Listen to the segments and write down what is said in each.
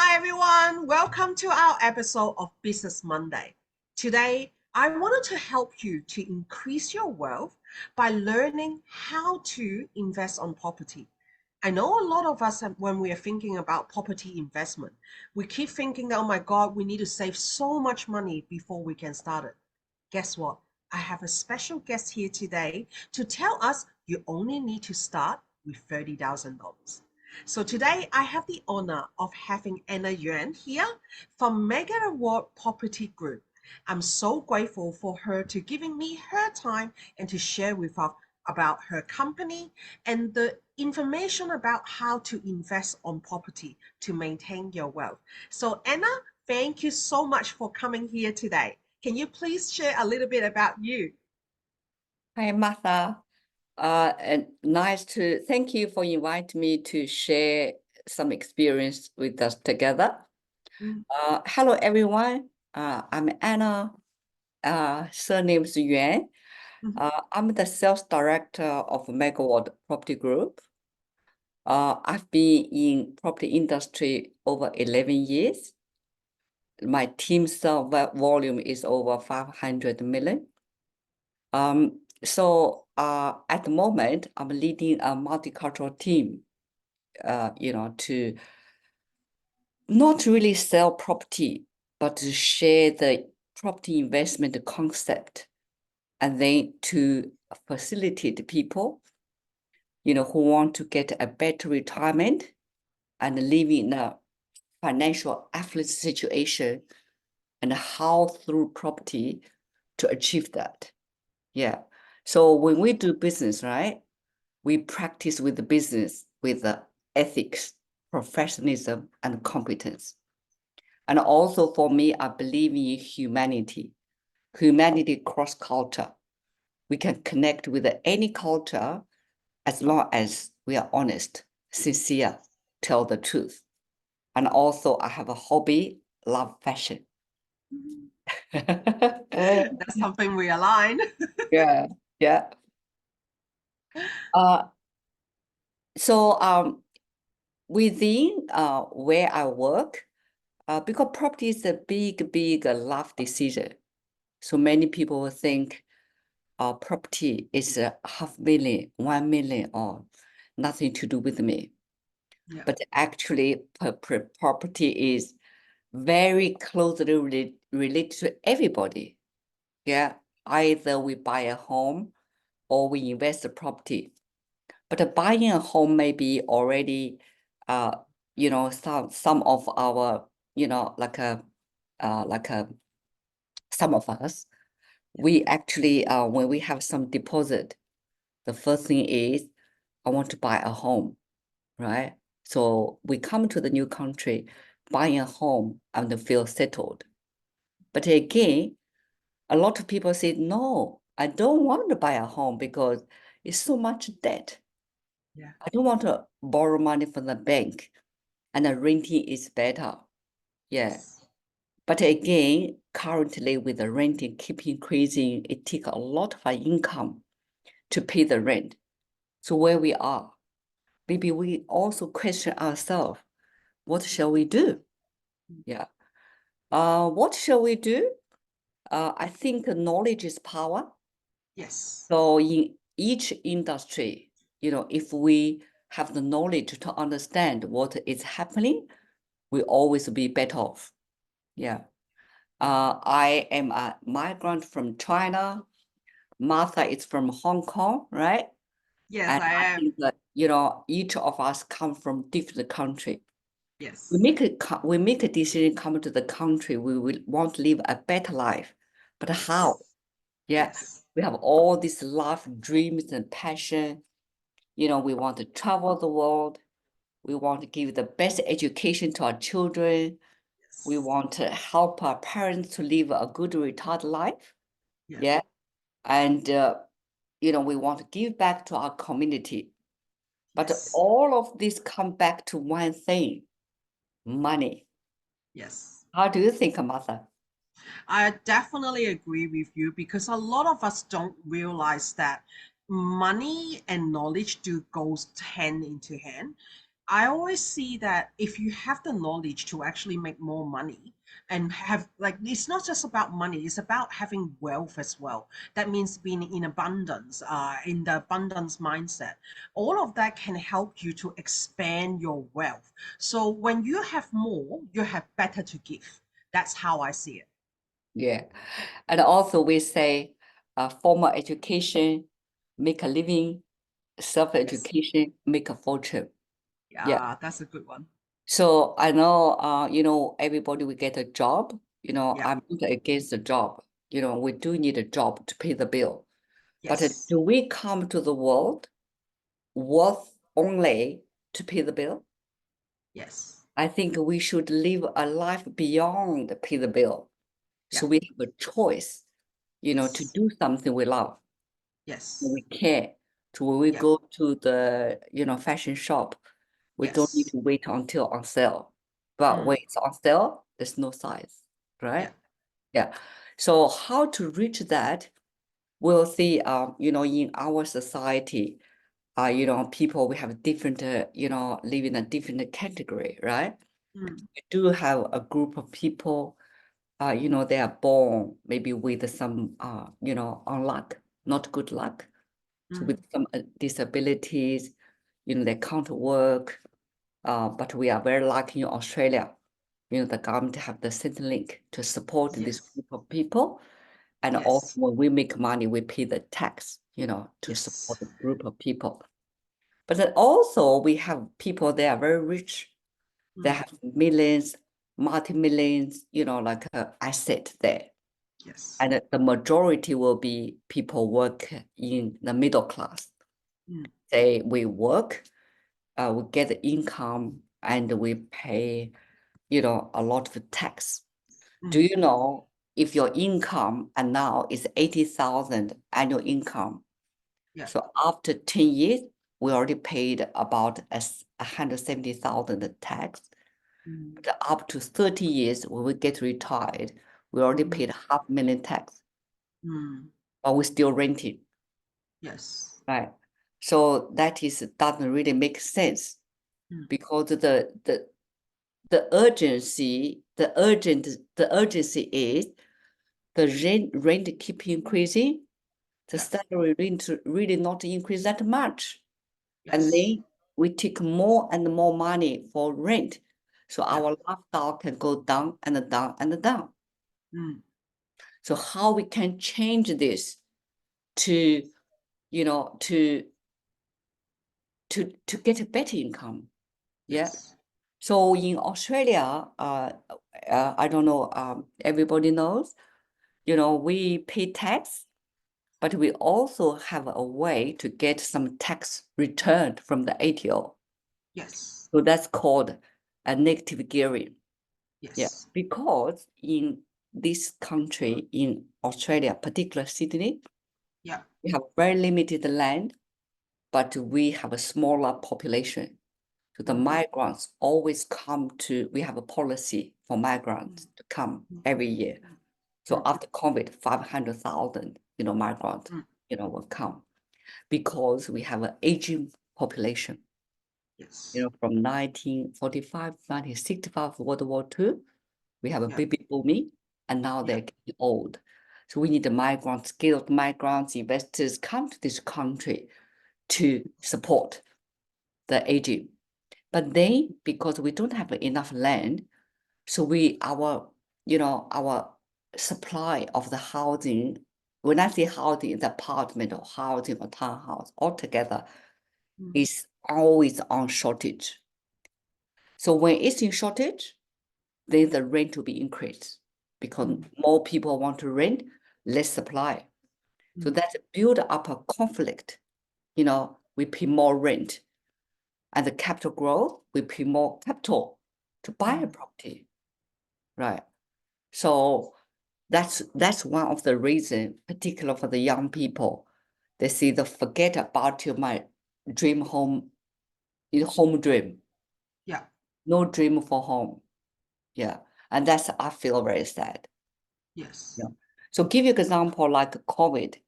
Hi everyone, welcome to our episode of Business Monday. Today, I wanted to help you to increase your wealth by learning how to invest on property. I know a lot of us, when we are thinking about property investment, we keep thinking that, oh my God, we need to save so much money before we can start it. Guess what? I have a special guest here today to tell us you only need to start with $30,000. So today I have the honor of having Yuan here from Megaward Property Group. I'm so grateful for her to giving me her time and to share with us about her company and the information about how to invest on property to maintain your wealth. So Anna, thank you so much for coming here today. Can you please share a little bit about you? Hi, Martha. And thank you for inviting me to share some experience with us together. Mm. Hello, everyone. I'm Anna. Surname is Yuan. Mhm. I'm the sales director of Megaward Property Group. I've been in property industry over 11 years. My team's volume is over 500 million. So at the moment, I'm leading a multicultural team, to not really sell property, but to share the property investment concept, and then to facilitate people, who want to get a better retirement and live in a financial affluent situation, and how through property to achieve that. Yeah. So when we do business, right, we practice with the business with the ethics, professionalism, and competence. And also for me, I believe in humanity cross culture. We can connect with any culture as long as we are honest, sincere, tell the truth. And also I have a hobby, love fashion. That's something we align. Yeah, yeah. Uh, so within where I work, because property is a big life decision. So many people think property is a 500,000, 1 million, or nothing to do with me. Yeah. But actually, property is very closely related to everybody. Yeah, either we buy a home or we invest in property. But buying a home may be already, some of our, some of us, we actually, when we have some deposit, the first thing is, I want to buy a home, right? So we come to the new country, buying a home and feel settled. But again, a lot of people say, no, I don't want to buy a home because it's so much debt. Yeah. I don't want to borrow money from the bank, and the renting is better. Yeah. Yes. But again, currently with the renting keep increasing, it takes a lot of our income to pay the rent. So where we are, maybe we also question ourselves, what shall we do? Yeah. What shall we do? I think knowledge is power. Yes. So in each industry, if we have the knowledge to understand what is happening, we always be better off. Yeah. I am a migrant from China. Martha is from Hong Kong, right? Yes, And I I am. think that, each of us come from different country. We Yes. make a decision come to the country. We will want to live a better life. But how? Yes. Yeah. Yes. We have all these life dreams and passion. We want to travel the world. We want to give the best education to our children. We Yes. want to help our parents to live a good retired life. Yeah. Yeah. And, we want to give back to our community. But Yes. all of this come back to one thing, money. Yes. How do you think, Martha? I definitely agree with you because a lot of us don't realize that money and knowledge do goes hand into hand. I always see that if you have the knowledge to actually make more money and have, like, it's not just about money, it's about having wealth as well. That means being in abundance, in the abundance mindset. All of that can help you to expand your wealth. So when you have more, you have better to give. That's how I see it. Yeah. And also we say formal education, make a living, Yes. self-education, make a fortune. Yeah. Yeah, that's a good one. So I know, everybody will get a job. Yeah. I'm not against the job. We do need a job to pay the bill. But Yes. do we come to the world worth only to pay the bill? Yes. I think we should live a life beyond pay the bill. Yeah. So we have a choice, to Yes. do something we love. We Yes. care. So when we Yeah. go to the, fashion shop, we don't need Yes. to wait until on sale. But when Mm. it's on sale, there's no size, Yeah. right? Yeah. So how to reach that? We'll see, in our society, people, we have different, live in a different category, right? Mm. We do have a group of people, they are born maybe with some, unluck, not good luck. So with Mm. some disabilities, they can't work. But we are very lucky in Australia. The government have the Centrelink to support this Yes. group of people. And also Yes. when we make money, we pay the tax, to support Yes. the group of people. But then also we have people, they are very rich. They Mm. have millions, multi-millions, like asset there. Yes. And the majority will be people work in the middle class. Mm. We work, we get the income, and we pay, a lot of tax. Do Mm. you know if your income and now is 80,000 annual income? Yeah. So after 10 years, we already paid about 170,000 tax. Mm. But up to 30 years, when we get retired, we already Mm. paid 500,000 tax, Mm. but we're still renting, Yes. right? So that doesn't really make sense Mm. because the urgency is the rent keep increasing, the Yeah. salary rent really not increase that much. And Yes. then we take more and more money for rent. So Yeah. our lifestyle can go down and down and down. Mm. So how we can change this to, you know, to get a better income? Yeah. Yes. So in Australia, I don't know, everybody knows, we pay tax, but we also have a way to get some tax returned from the ATO. Yes. So that's called a negative gearing. Yeah, Yes. because in this country, in Australia, particularly Sydney, Yeah. we have very limited land, but we have a smaller population. So the Mm. migrants always come to, we have a policy for Mm. migrants to come Mm. every year. So Mm. after COVID, 500,000, migrants, Mm. will come because we have an aging population. Yes. From 1945, 1965, World War II, we have a Yeah. baby booming, and now Yeah. they're getting old. So we need the migrants, skilled migrants, investors come to this country to support the aging. But then, because we don't have enough land, so our supply of the housing, when I say housing, it's apartment or housing or townhouse altogether, Mm. is always on shortage. So when it's in shortage, then the rent will be increased because Mm. more people want to rent, less supply. So Mm. that's build up a conflict. We pay more rent, and the capital growth, we pay more capital to buy a Mm. property, right? So that's one of the reasons, particular for the young people. They say the forget about my dream home, home dream, Yeah. no dream for home. Yeah, and that's I feel very sad. Yes. Yeah. So give you example like COVID.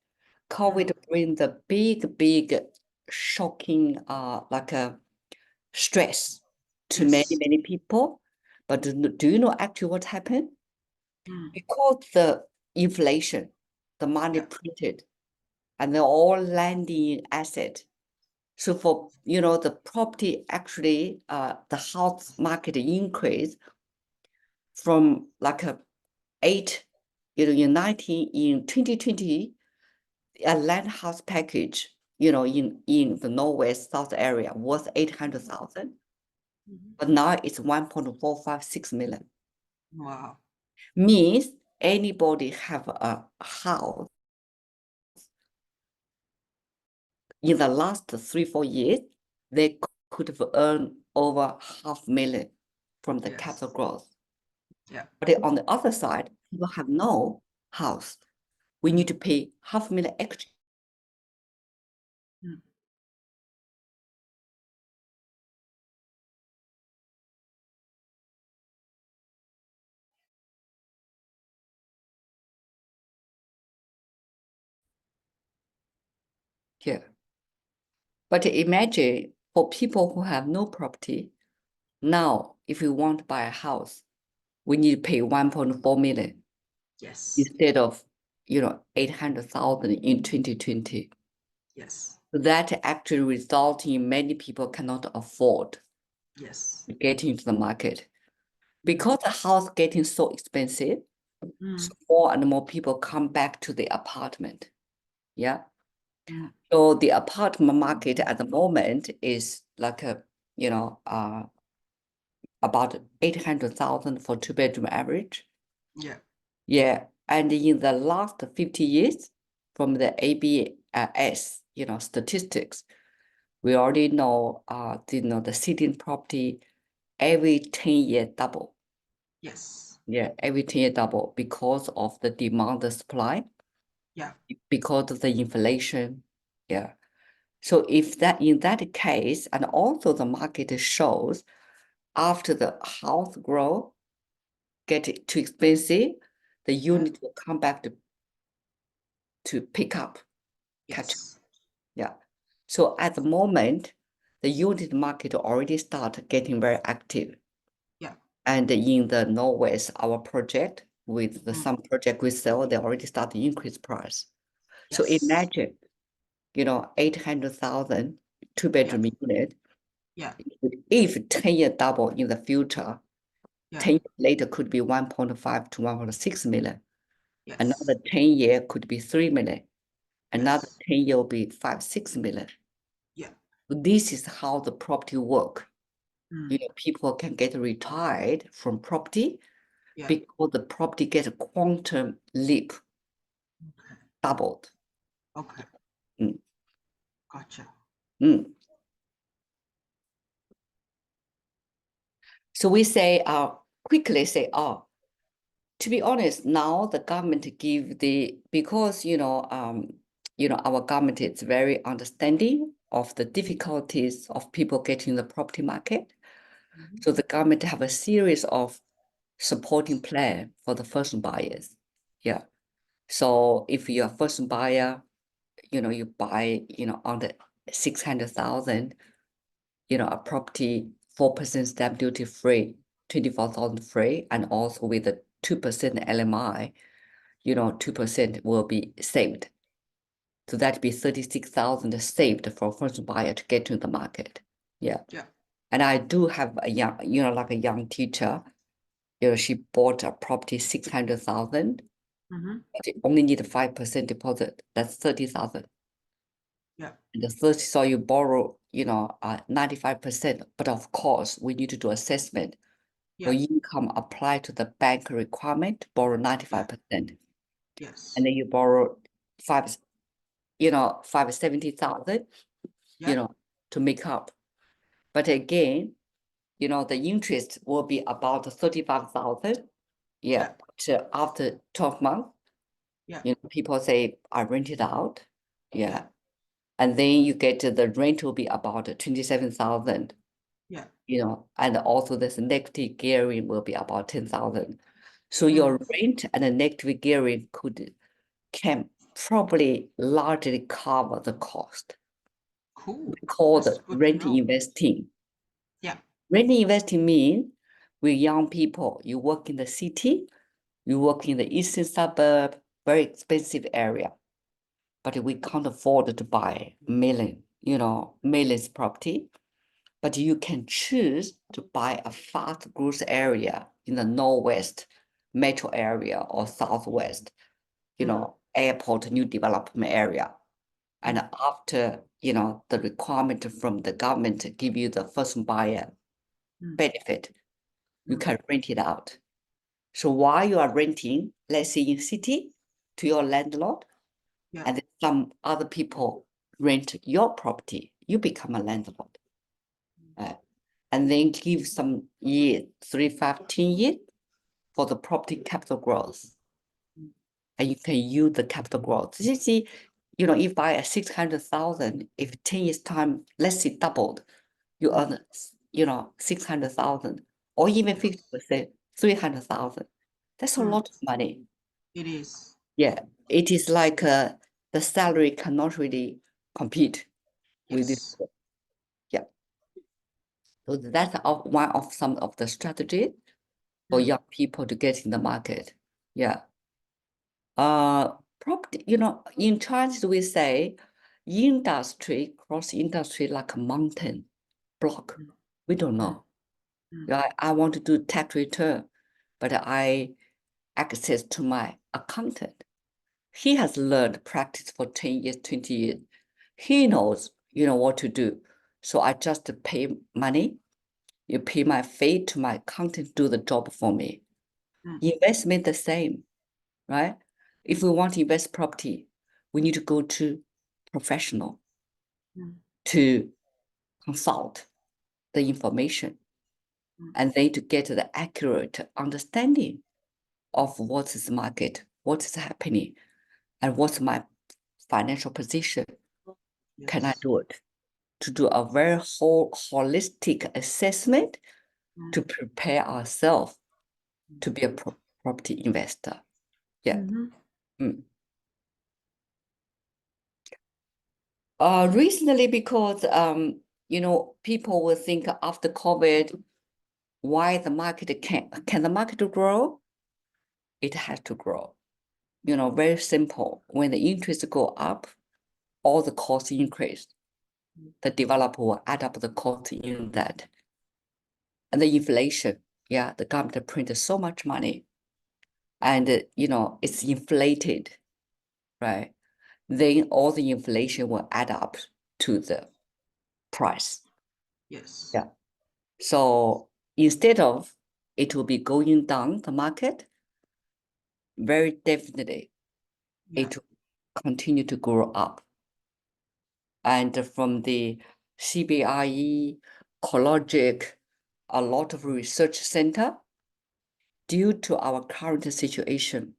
COVID Mm. bring the big shocking like stress to Yes. many people. But do you know actually what happened? Mm. Because the inflation, the money Yeah. printed, and they're all landing asset. So for, the property actually, the house market increase from like a 8, in 2020, a land house package, in the Northwest South area was 800,000, Mhm. but now it's 1.456 million. Wow. Means anybody have a house in the last 3-4 years, they could have earned over 500,000 from the Yes. capital growth. Yeah. But on the other side, people have no house. We need to pay 500,000 extra. Mm. Yeah. But imagine for people who have no property, now if we want to buy a house, we need to pay 1.4 million Yes. instead of 800,000 in 2020. Yes. That actually results in many people cannot afford Yes. to get into the market. Mm. Because the house getting so expensive, Mm. so more and more people come back to the apartment. Yeah. Mm. So the apartment market at the moment is like about 800,000 for 2-bedroom average. Yeah. Yeah. And in the last 50 years, from the ABS, statistics, we already know, the sitting property every 10 year double. Yes. Yeah, every 10 year double because of the demand and supply, Yeah. because of the inflation. Yeah. So if that in that case, and also the market shows after the house grow, get too expensive, the unit will come back to pick up, catch up. Yes. Yeah. So at the moment, the unit market already start getting very active. Yeah. And in the Northwest, our project with the Mm. some project we sell, they already start to increase price. So Yes. imagine, 800,000 Yeah. 2-bedroom unit. Yeah. If 10 year double in the future, Yeah. 10 years later could be 1.5 to 1.6 million. Yes. Another 10 year could be 3 million. Another Yes. 10 year will be 5-6 million. Yeah. This is how the property work. Mm. People can get retired from property Yeah. because the property gets a quantum leap, Okay. doubled. Okay. Mm. Gotcha. Mm. So we say, quickly say, to be honest, now the government give because our government is very understanding of the difficulties of people getting the property market. Mhm. So the government have a series of supporting plan for the first buyers. Yeah. So if you're a first buyer, you buy, under 600,000, a property, 4% stamp duty free, 24,000 free, and also with a 2% LMI, 2% will be saved. So that'd be 36,000 saved for first buyer to get to the market. Yeah. Yeah. And I do have a young, like a young teacher, she bought a property 600,000, Mm-hmm. but it only need a 5% deposit. That's 30,000. Yeah. And the 30, so you borrow, 95%. But of course, we need to do assessment. Your Yeah. income apply to the bank requirement to borrow 95%. Yes. And then you borrow 570,000, Yeah. to make up. But again, the interest will be about 35,000. Yeah. Yeah. So after 12 months, Yeah. people say, I rent it out. Yeah. Yeah. And then you get the rent will be about 27,000. Yeah. And also this negative gearing will be about 10,000. So Mm. your rent and the negative gearing can probably largely cover the cost. Cool. We call That's the good to rent know. investing. Renting investing means we young people, you work in the city, you work in the eastern suburb, very expensive area, but we can't afford to buy millions property. But you can choose to buy a fast growth area in the northwest metro area or southwest, airport, new development area. And after, the requirement from the government to give you the first buyer benefit, you can rent it out. So while you are renting, let's say in city to your landlord, Yeah. and then some other people rent your property, you become a landlord. And then give some year, 3, 5, 10 years for the property capital growth. And you can use the capital growth. You see, if buy a 600,000, if 10 years time, let's say doubled, you earn, 600,000 or even 50%, 300,000. That's a lot of money. It is. Yeah, it is like the salary cannot really compete with it. Yes. Yeah. So that's one of some of the strategies for young people to get in the market. Yeah. Property, in Chinese we say industry, cross industry like a mountain block. We don't know. Yeah, I want to do tax return, but I access to my accountant. He has learned practice for 10 years, 20 years. He knows, what to do. So I just pay money. You pay my fee to my accountant, do the job for me. Investment the same, right? If we want to invest property, we need to go to professional to consult the information and then to get the accurate understanding of what is the market, what is happening, and what's my financial position. Can I do it? To do a very holistic assessment to prepare ourselves to be a property investor. Yeah. Recently, because people will think after COVID, why the market can the market grow? It has to grow. Very simple. When the interest go up, all the costs increase. The developer will add up the cost in that. And the inflation, the government printed so much money and, it's inflated, right? Then all the inflation will add up to the price. Yes. Yeah. So instead of it will be going down the market, very definitely it will continue to grow up. And from the CBRE, CoreLogic, a lot of research center, due to our current situation,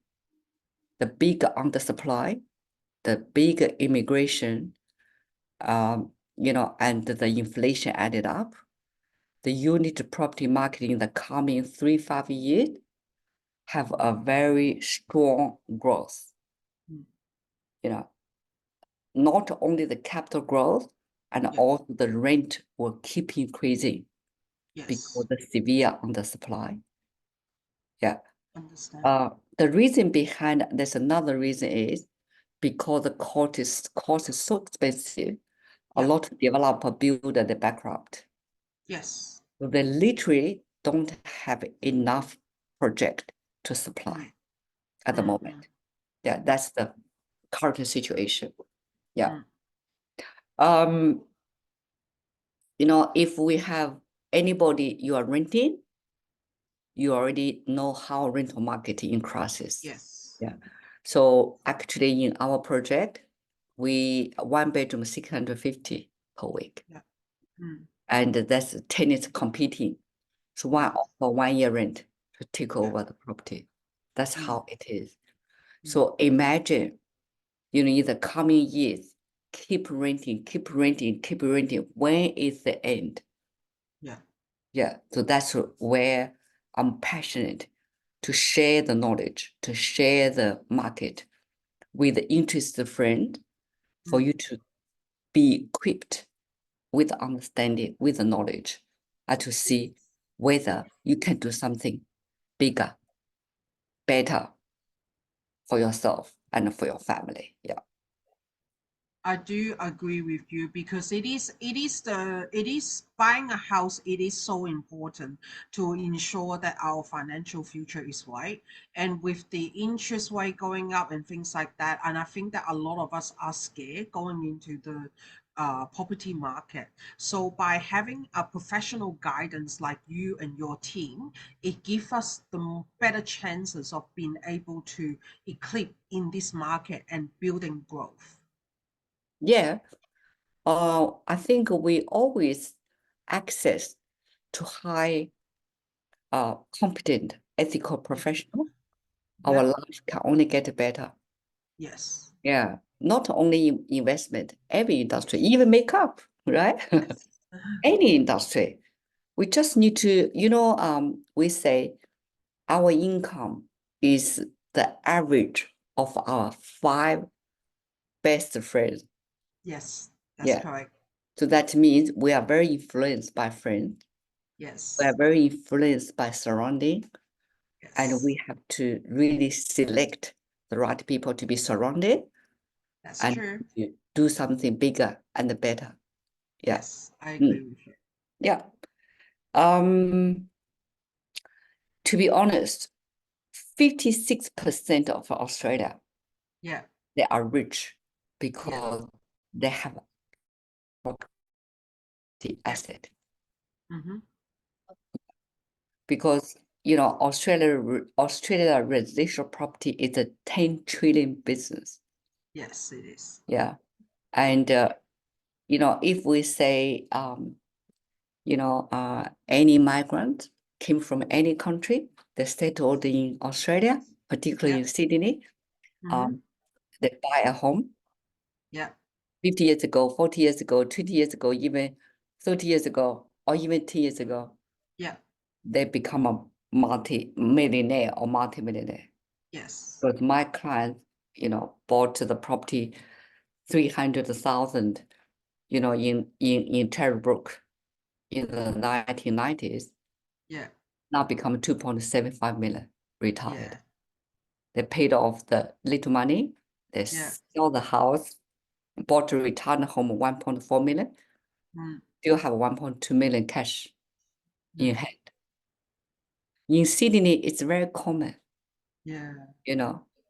the big undersupply, the big immigration, and the inflation added up, the unit property market in the coming 3-5 years have a very strong growth. Not only the capital growth, and also the rent will keep increasing because the severe undersupply. Yeah. Understand. The reason behind there's another reason is because the cost is so expensive. A lot of developer build and they bankrupt. Yes. So they literally don't have enough project to supply at the moment. Yeah, that's the current situation. Yeah. If we have anybody you are renting, you already know how rental market increases. Yes. Yeah. So actually in our project, we 1 bedroom 650 per week. Yeah. And that's tenants competing. So one offer 1 year rent to take over the property. That's how it is. So imagine, in the coming years, keep renting. When is the end? Yeah. Yeah. So that's where I'm passionate to share the knowledge, to share the market with the interested friend for you to be equipped with understanding, with the knowledge and to see whether you can do something bigger, better for yourself and for your family. Yeah. I do agree with you because it is buying a house, it is so important to ensure that our financial future is right. And with the interest rate going up and things like that, and I think that a lot of us are scared going into the property market. So by having a professional guidance like you and your team, it gives us the better chances of being able to eclipse in this market and building growth. Yeah. I think we always access to high, competent, ethical professional. Our Yeah. life can only get better. Yes. Yeah. Not only investment, every industry, even makeup, right? Yes. Any industry. We just need to, we say our income is the average of our 5 best friends. Yes. That's Yeah. correct. So that means we are very influenced by friends. We are Yes. very influenced by surrounding, and Yes. we have to really select the right people to be surrounded That's and true. do something bigger and better. Yeah. Yes. I agree Mm. with you. Yeah. Um, to be honest, 56% of Australia, Yeah. they are rich Yeah. because they have the Yeah. asset. Mm-hmm. Because Australia residential property is a 10 trillion business. Yes, it is. Yeah. And if we say any migrant came from any country, they settled in Australia, particularly Yeah. in Sydney, Mm-hmm. um, they buy a home Yeah. 50 years ago, 40 years ago, 20 years ago, even 30 years ago, or even 10 years ago, Yeah. they become a multi-millionaire or multi-millionaire. Yes. But my client, bought the property 300,000, in Terrebrook in the 1990s, Yeah. now become 2.75 million, retired. Yeah. They paid off the little money, they Yeah. sell the house, bought a retirement home 1.4 million, Mm. still have 1.2 million cash in Mm. hand. In Sydney, it's very common, Yeah.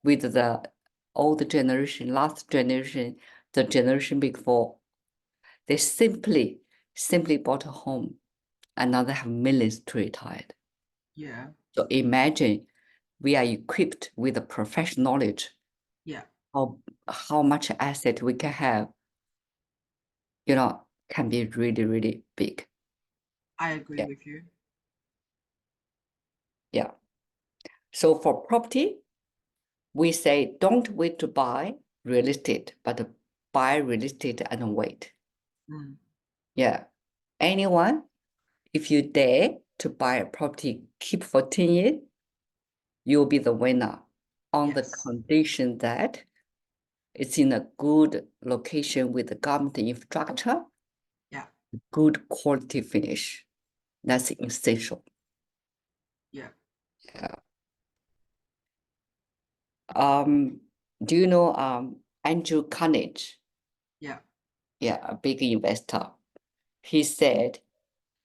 with the old generation, last generation, the generation before, they simply bought a home and now they have millions to retire. Yeah. So imagine we are equipped with the professional knowledge Yeah. of how much asset we can have, can be really, really big. I agree Yeah. with you. Yeah. So for property, we say don't wait to buy real estate, but buy real estate and wait. Mm. Yeah. Anyone, if you dare to buy a property, keep for 10 years, you'll be the winner on the Yes. condition that it's in a good location with the government infrastructure, Yeah. good quality finish. That's essential. Yeah. Yeah. Um, do you know Andrew Carnage? Yeah. Yeah, a big investor. He said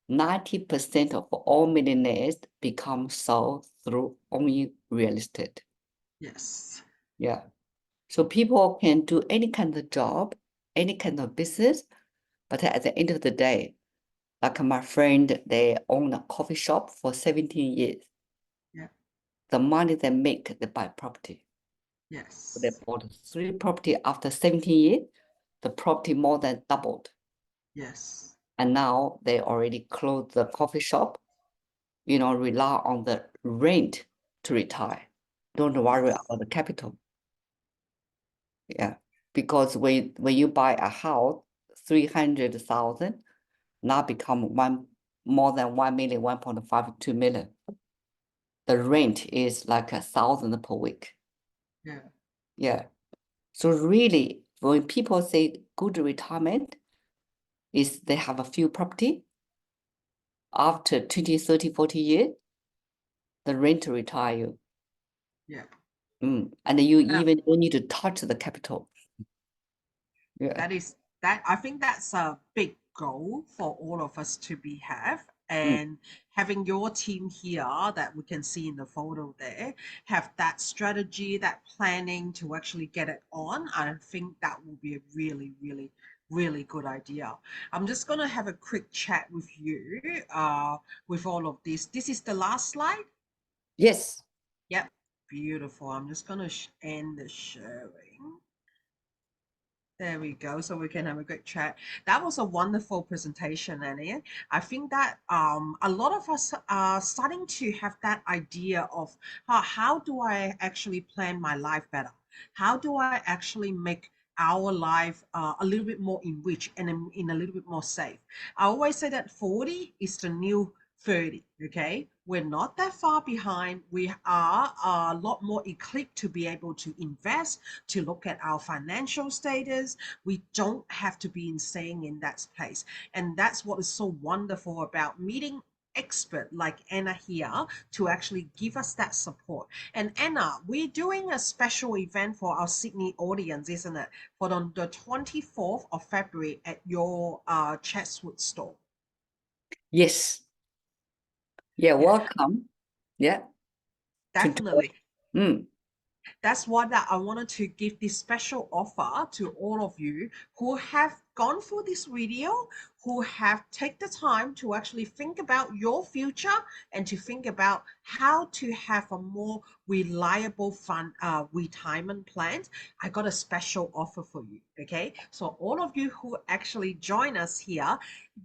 90% of all millionaires become so through owning real estate. Yes. Yeah. So people can do any kind of job, any kind of business, but at the end of the day, like my friend, they own a coffee shop for 17 years. Yeah. The money they make, they buy property. They Yes. bought 3 property after 17 years, the property more than doubled. Yes. And now they already closed the coffee shop, rely on the rent to retire. Don't worry Yes. about the capital. Yeah. Because when you buy a house, 300,000 now become more than 1 million, 1.52 million. The rent is like 1,000 per week. Yeah. Yeah. So really, when people say good retirement, is they have a few property, after 20, 30, 40 years, the rent retire you. Yeah. And you even don't need to touch the capital. Yeah. I think that's a big goal for all of us to have. And having your team here that we can see in the photo there, have that strategy, that planning to actually get it on. I think that will be a really, really, really good idea. I'm just going to have a quick chat with you with all of this. This is the last slide. Yes. Yep. Beautiful. I'm just going to end the sharing. There we go. So we can have a good chat. That was a wonderful presentation, Annie. I think that a lot of us are starting to have that idea of how do I actually plan my life better? How do I actually make our life a little bit more enriched and in a little bit more safe? I always say that 40 is the new 30, okay? We're not that far behind. We are a lot more equipped to be able to invest, to look at our financial status. We don't have to be staying in that place. And that's what is so wonderful about meeting expert like Anna here to actually give us that support. And Anna, we're doing a special event for our Sydney audience, isn't it? For the 24th of February at your Chatswood store. Yes. Yeah, welcome. Yeah. Definitely. Mm. That's what I wanted to give this special offer to all of you who have gone through this video, who have taken the time to actually think about your future and to think about how to have a more reliable fund retirement plan. I got a special offer for you. Okay, so all of you who actually join us here,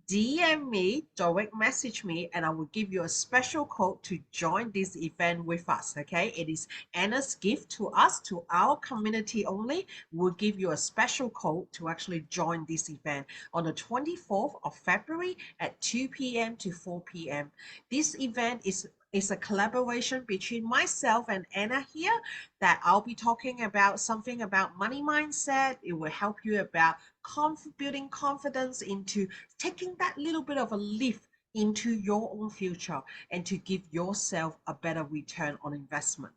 DM me, direct message me, and I will give you a special code to join this event with us. Okay, it is Anna's gift to us, to our community only. We'll give you a special code to actually join this event on the 24th of February at 2 p.m. to 4 p.m. This event is a collaboration between myself and Anna here that I'll be talking about something about money mindset. It will help you about building confidence into taking that little bit of a lift into your own future and to give yourself a better return on investment.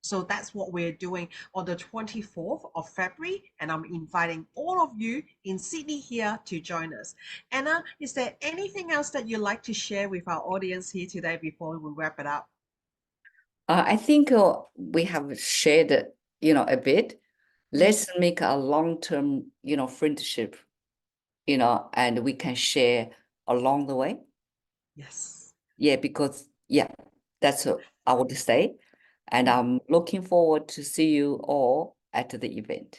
So that's what we're doing on the 24th of February, and I'm inviting all of you in Sydney here to join us. Anna, is there anything else that you'd like to share with our audience here today before we wrap it up? I think we have shared, a bit. Let's make a long-term, friendship, and we can share along the way. Yes. Yeah, because, that's what I would say. And I'm looking forward to see you all at the event.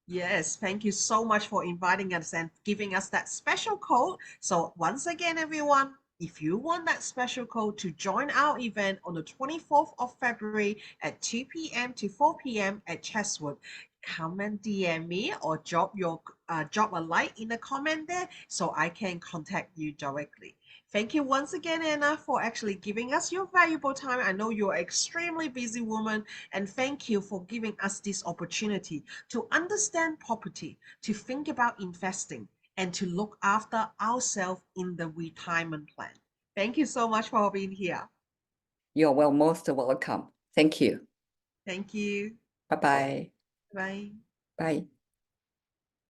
Yes, thank you so much for inviting us and giving us that special code. So once again, everyone, if you want that special code to join our event on the 24th of February at 2 p.m. to 4 p.m. at Chatswood, come and DM me or drop a like in the comment there so I can contact you directly. Thank you once again, Anna, for actually giving us your valuable time. I know you're an extremely busy woman, and thank you for giving us this opportunity to understand property, to think about investing, and to look after ourselves in the retirement plan. Thank you so much for being here. You're most welcome. Thank you. Thank you. Bye-bye. Bye. Bye.